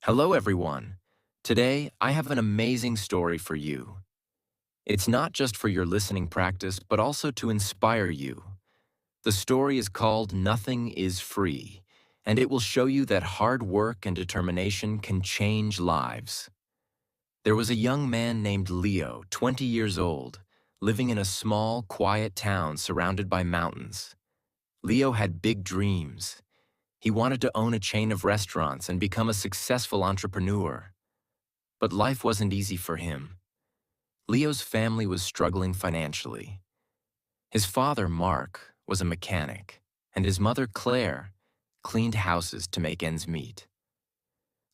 Hello, everyone. Today, I have an amazing story for you. It's not just for your listening practice, but also to inspire you. The story is called Nothing is Free, and it will show you that hard work and determination can change lives. There was a young man named Leo, 20 years old, living in a small, quiet town surrounded by mountains. Leo had big dreams. He wanted to own a chain of restaurants and become a successful entrepreneur. But life wasn't easy for him. Leo's family was struggling financially. His father, Mark, was a mechanic, and his mother, Claire, cleaned houses to make ends meet.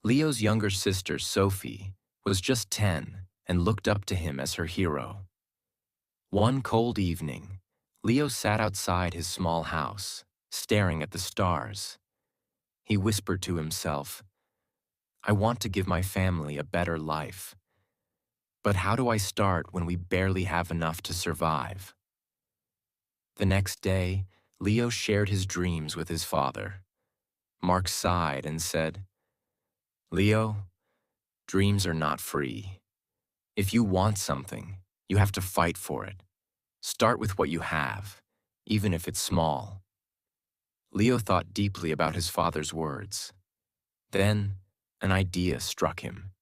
Leo's younger sister, Sophie, was just 10 and looked up to him as her hero. One cold evening, Leo sat outside his small house, staring at the stars. He whispered to himself, "I want to give my family a better life. But how do I start when we barely have enough to survive?" The next day, Leo shared his dreams with his father. Mark sighed and said, "Leo, dreams are not free. If you want something, you have to fight for it. Start with what you have, even if it's small." Leo thought deeply about his father's words. Then, an idea struck him.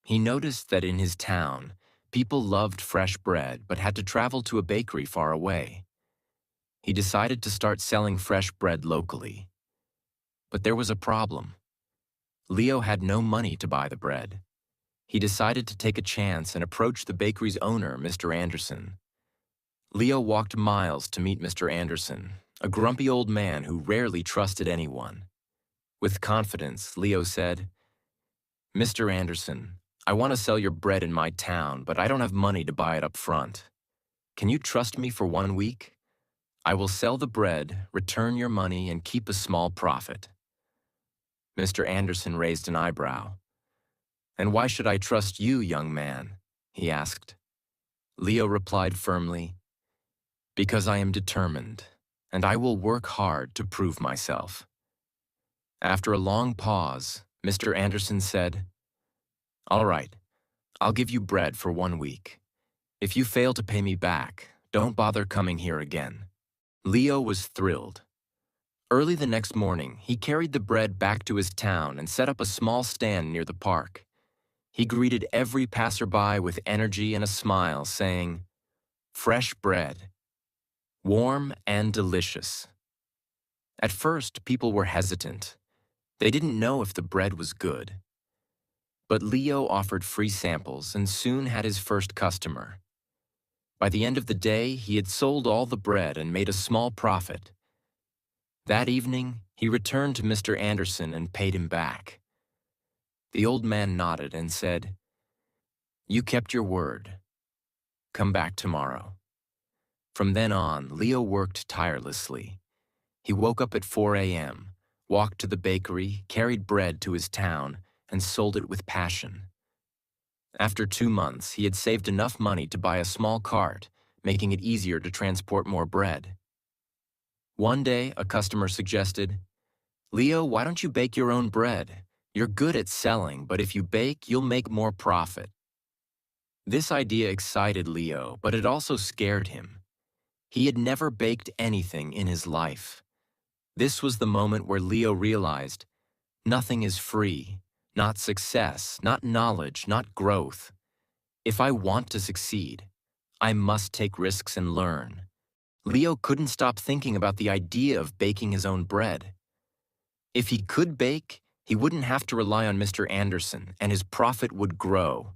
He noticed that in his town, people loved fresh bread but had to travel to a bakery far away. He decided to start selling fresh bread locally. But there was a problem. Leo had no money to buy the bread. He decided to take a chance and approach the bakery's owner, Mr. Anderson. Leo walked miles to meet Mr. Anderson, a grumpy old man who rarely trusted anyone. With confidence, Leo said, "Mr. Anderson, I want to sell your bread in my town, but I don't have money to buy it up front. Can you trust me for 1 week? I will sell the bread, return your money, and keep a small profit." Mr. Anderson raised an eyebrow. "And why should I trust you, young man?" he asked. Leo replied firmly, "Because I am determined, and I will work hard to prove myself." After a long pause, Mr. Anderson said, "All right, I'll give you bread for 1 week. If you fail to pay me back, don't bother coming here again." Leo was thrilled. Early the next morning, he carried the bread back to his town and set up a small stand near the park. He greeted every passerby with energy and a smile, saying, "Fresh bread, warm and delicious." At first, people were hesitant. They didn't know if the bread was good. But Leo offered free samples and soon had his first customer. By the end of the day, he had sold all the bread and made a small profit. That evening, he returned to Mr. Anderson and paid him back. The old man nodded and said, "You kept your word. Come back tomorrow." From then on, Leo worked tirelessly. He woke up at 4 a.m., walked to the bakery, carried bread to his town, and sold it with passion. After 2 months, he had saved enough money to buy a small cart, making it easier to transport more bread. One day, a customer suggested, "Leo, why don't you bake your own bread? You're good at selling, but if you bake, you'll make more profit." This idea excited Leo, but it also scared him. He had never baked anything in his life. This was the moment where Leo realized, nothing is free. Not success, not knowledge, not growth. If I want to succeed, I must take risks and learn. Leo couldn't stop thinking about the idea of baking his own bread. If he could bake, he wouldn't have to rely on Mr. Anderson, and his profit would grow.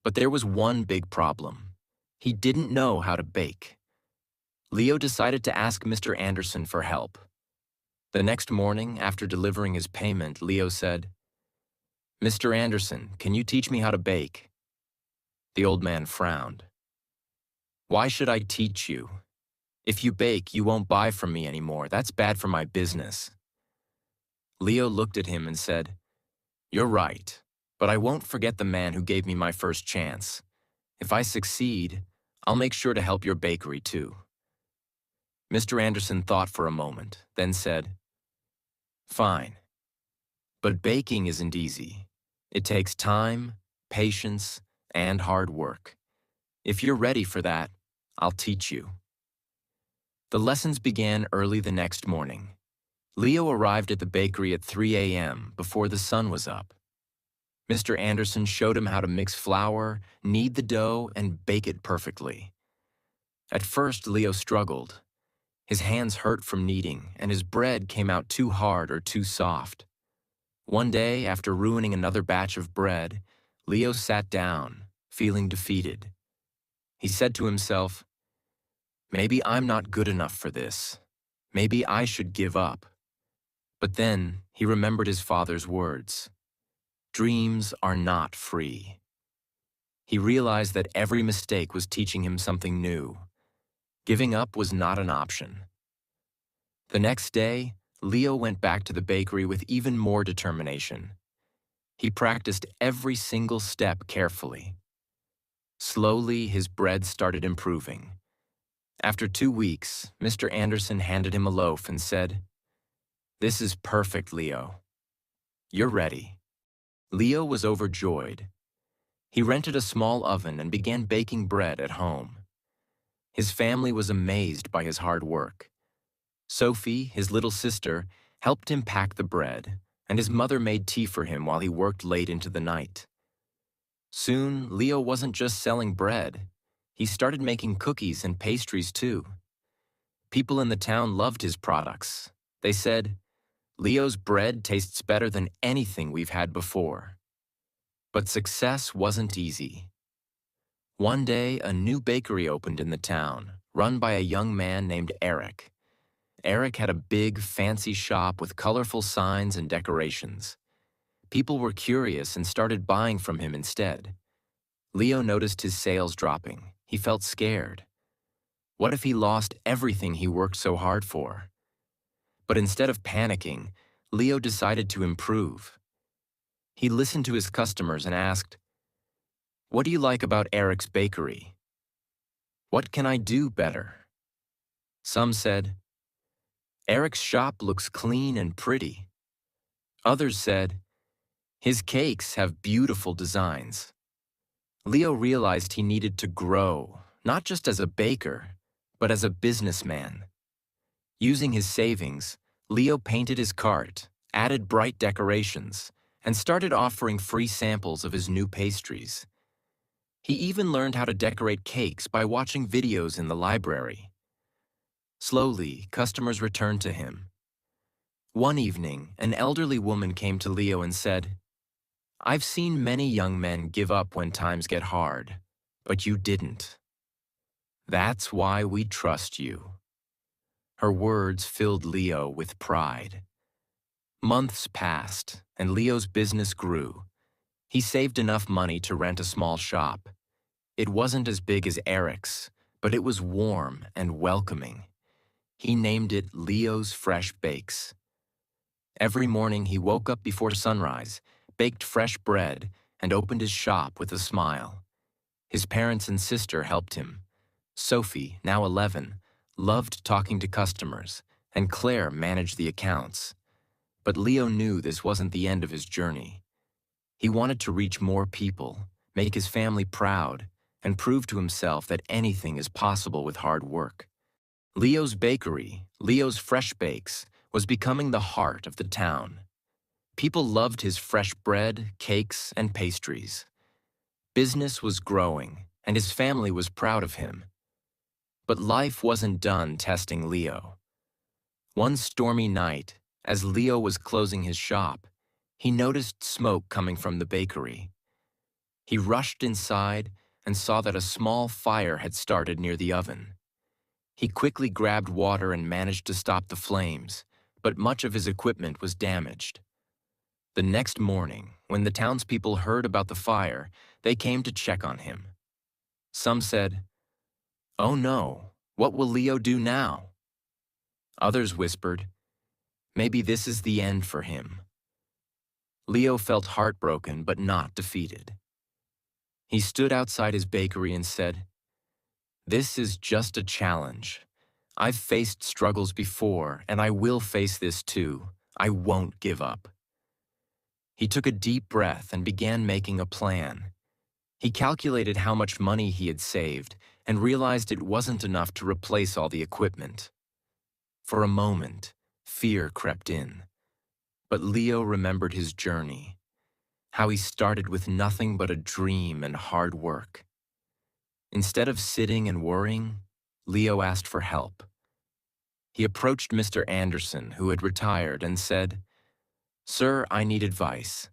But there was one big problem. He didn't know how to bake. Leo decided to ask Mr. Anderson for help. The next morning, after delivering his payment, Leo said, "Mr. Anderson, can you teach me how to bake?" The old man frowned. "Why should I teach you? If you bake, you won't buy from me anymore. That's bad for my business." Leo looked at him and said, "You're right, but I won't forget the man who gave me my first chance. If I succeed, I'll make sure to help your bakery too." Mr. Anderson thought for a moment, then said, "Fine. But baking isn't easy. It takes time, patience, and hard work. If you're ready for that, I'll teach you. The lessons began early the next morning. Leo arrived at the bakery at 3 a.m. before the sun was up. Mr. Anderson showed him how to mix flour, knead the dough, and bake it perfectly. At first, Leo struggled. His hands hurt from kneading, and his bread came out too hard or too soft. One day, after ruining another batch of bread, Leo sat down, feeling defeated. He said to himself, "Maybe I'm not good enough for this. Maybe I should give up." But then he remembered his father's words. Dreams are not free. He realized that every mistake was teaching him something new. Giving up was not an option. The next day, Leo went back to the bakery with even more determination. He practiced every single step carefully. Slowly, his bread started improving. After 2 weeks, Mr. Anderson handed him a loaf and said, "This is perfect, Leo. You're ready." Leo was overjoyed. He rented a small oven and began baking bread at home. His family was amazed by his hard work. Sophie, his little sister, helped him pack the bread, and his mother made tea for him while he worked late into the night. Soon, Leo wasn't just selling bread. He started making cookies and pastries too. People in the town loved his products. They said, "Leo's bread tastes better than anything we've had before." But success wasn't easy. One day, a new bakery opened in the town, run by a young man named Eric. Eric had a big, fancy shop with colorful signs and decorations. People were curious and started buying from him instead. Leo noticed his sales dropping. He felt scared. What if he lost everything he worked so hard for? But instead of panicking, Leo decided to improve. He listened to his customers and asked, "What do you like about Eric's bakery? What can I do better?" Some said, "Eric's shop looks clean and pretty." Others said, "His cakes have beautiful designs." Leo realized he needed to grow, not just as a baker, but as a businessman. Using his savings, Leo painted his cart, added bright decorations, and started offering free samples of his new pastries. He even learned how to decorate cakes by watching videos in the library. Slowly, customers returned to him. One evening, an elderly woman came to Leo and said, "I've seen many young men give up when times get hard, but you didn't. That's why we trust you." Her words filled Leo with pride. Months passed, and Leo's business grew. He saved enough money to rent a small shop. It wasn't as big as Eric's, but it was warm and welcoming. He named it Leo's Fresh Bakes. Every morning he woke up before sunrise, baked fresh bread, and opened his shop with a smile. His parents and sister helped him. Sophie, now 11, loved talking to customers, and Claire managed the accounts. But Leo knew this wasn't the end of his journey. He wanted to reach more people, make his family proud, and prove to himself that anything is possible with hard work. Leo's bakery, Leo's Fresh Bakes, was becoming the heart of the town. People loved his fresh bread, cakes, and pastries. Business was growing, and his family was proud of him. But life wasn't done testing Leo. One stormy night, as Leo was closing his shop, he noticed smoke coming from the bakery. He rushed inside and saw that a small fire had started near the oven. He quickly grabbed water and managed to stop the flames, but much of his equipment was damaged. The next morning, when the townspeople heard about the fire, they came to check on him. Some said, "Oh no, what will Leo do now?" Others whispered, "Maybe this is the end for him." Leo felt heartbroken but not defeated. He stood outside his bakery and said, "This is just a challenge. I've faced struggles before, and I will face this too. I won't give up." He took a deep breath and began making a plan. He calculated how much money he had saved and realized it wasn't enough to replace all the equipment. For a moment, fear crept in. But Leo remembered his journey, how he started with nothing but a dream and hard work. Instead of sitting and worrying, Leo asked for help. He approached Mr. Anderson, who had retired, and said, "Sir, I need advice.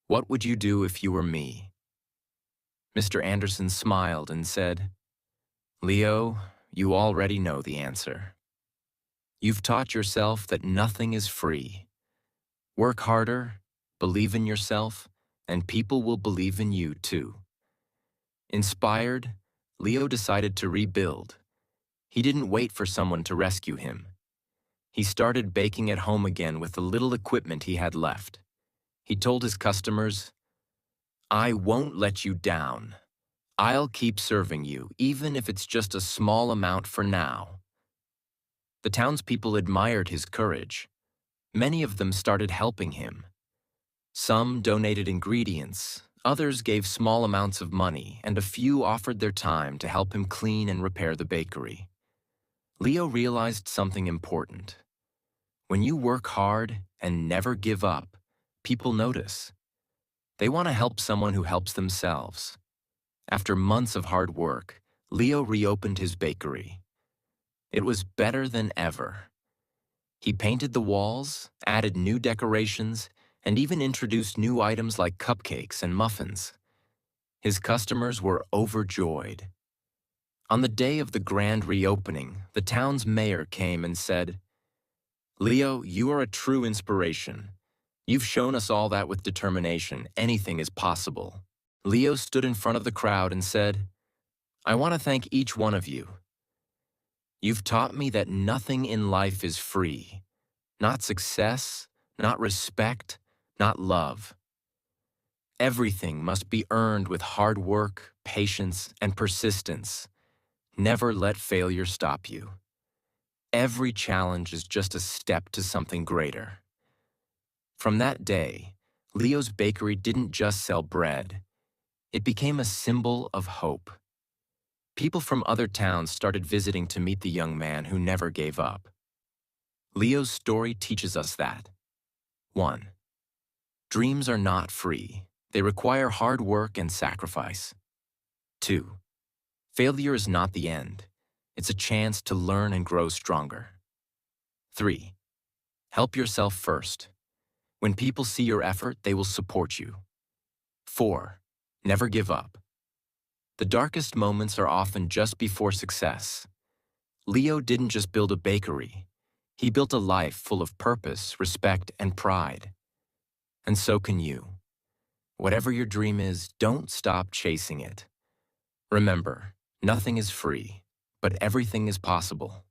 What would you do if you were me?" Mr. Anderson smiled and said, "Leo, you already know the answer. You've taught yourself that nothing is free. Work harder, believe in yourself, and people will believe in you too." Inspired, Leo decided to rebuild. He didn't wait for someone to rescue him. He started baking at home again with the little equipment he had left. He told his customers, "I won't let you down. I'll keep serving you, even if it's just a small amount for now." The townspeople admired his courage. Many of them started helping him. Some donated ingredients, others gave small amounts of money, and a few offered their time to help him clean and repair the bakery. Leo realized something important. When you work hard and never give up, people notice. They want to help someone who helps themselves. After months of hard work, Leo reopened his bakery. It was better than ever. He painted the walls, added new decorations, and even introduced new items like cupcakes and muffins. His customers were overjoyed. On the day of the grand reopening, the town's mayor came and said, "Leo, you are a true inspiration. You've shown us all that with determination, anything is possible." Leo stood in front of the crowd and said, "I want to thank each one of you. You've taught me that nothing in life is free. Not success, not respect, not love. Everything must be earned with hard work, patience, and persistence. Never let failure stop you. Every challenge is just a step to something greater." From that day, Leo's bakery didn't just sell bread. It became a symbol of hope. People from other towns started visiting to meet the young man who never gave up. Leo's story teaches us that 1. Dreams are not free. They require hard work and sacrifice. 2. Failure is not the end. It's a chance to learn and grow stronger. 3. Help yourself first. When people see your effort, they will support you. 4. Never give up. The darkest moments are often just before success. Leo didn't just build a bakery. He built a life full of purpose, respect, and pride. And so can you. Whatever your dream is, don't stop chasing it. Remember, nothing is free, but everything is possible.